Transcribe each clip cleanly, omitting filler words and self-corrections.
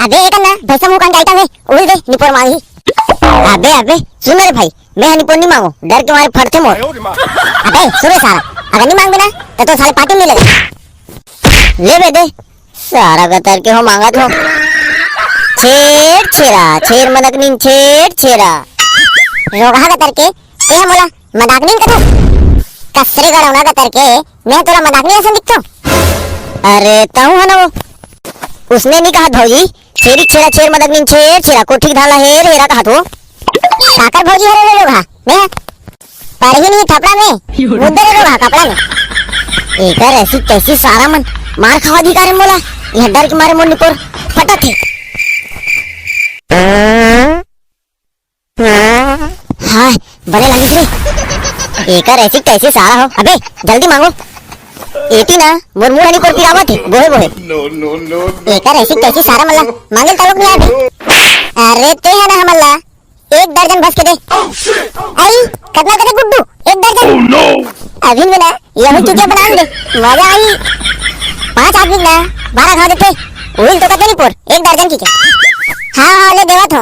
अबे एक ना भैसा मुंह कान डालता है उड़ दे निपोर मांगी। अबे सुन मेरे भाई, मैं निपोर नहीं मांगू, डर के मारे फटते मोर। अबे सुन सारा, अगर नहीं मांगे ना तो साले पार्टी नहीं लगे। ले बे दे सारा गतर के हो मांगा तो छेड़ छेरा छेर मदक नीन छेड़ छेरा रोगा गतर के ते मोला मजाक नहीं करो कसरे गड़ौना गतर के मैं तोरा मजाक नहीं ऐसा दिखतो। अरे ताऊ है ना वो, उसने नहीं कहा भौजी छेरी छेरा छेर मदक नीन छेड़ छेरा कोठी धाला हेर हेरा कहा तो साकर भौजी हरे लोग हा मैं पर ही नहीं थपड़ा में उधर लोग हा कपड़ा में एक ऐसी कैसी सारा मन मार खावा अधिकार मोला यह डर के मारे मोर निकोर फटा थे। हाय बड़े लगी रे एक ऐसी कैसी सारा हो। अबे जल्दी मांगो एटी ना मोर मुंह नहीं कोर पिरावा थे बोहे बोहे नो एक ऐसी कैसी सारा मल्ला मांगे तालुक नहीं आबे। अरे ते है ना हमल्ला एक दर्जन भस के दे आई कितना करे गुड्डू एक दर्जन अभी में ना यही चीजें बना दे मजा आई 5 आदमी ना 12 खा देते उल तो कते नहीं पोर एक दर्जन की के हां ले देवा तो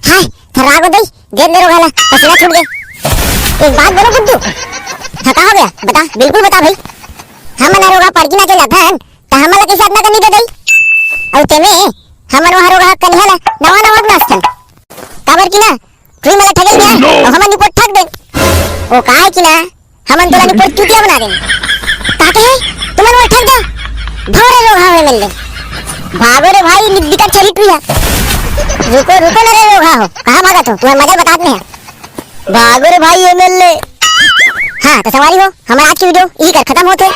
हाय खराब हो गई गेंद ले रोगाला पसीना छूट गया। एक बात बोलो गुड्डू थका हो गया बता बिल्कुल बता भाई हम ना रोगा पड़की ना चला था तो हमला के साथ ना करनी दे दई और तेमे हमन वहां रोगा कन्हला नवा नवा नास्तन काबर की ना तू मला ठगल गया और हमन निपोट ठग दे ओ काहे की ना हमन तोला निपोट चुतिया बना दे ताके तुमन वो ठग जा भौरे रोगा होए मिल ले भागो रे भाई निब्बी का चली पिया रुको रुको ना रे रोगा हो कहां भागा तो तुम्हें मजा बता दे भागो रे भाई एमएलए। हाँ तो सवारी हो हमारा आज की वीडियो यही कर खत्म होते।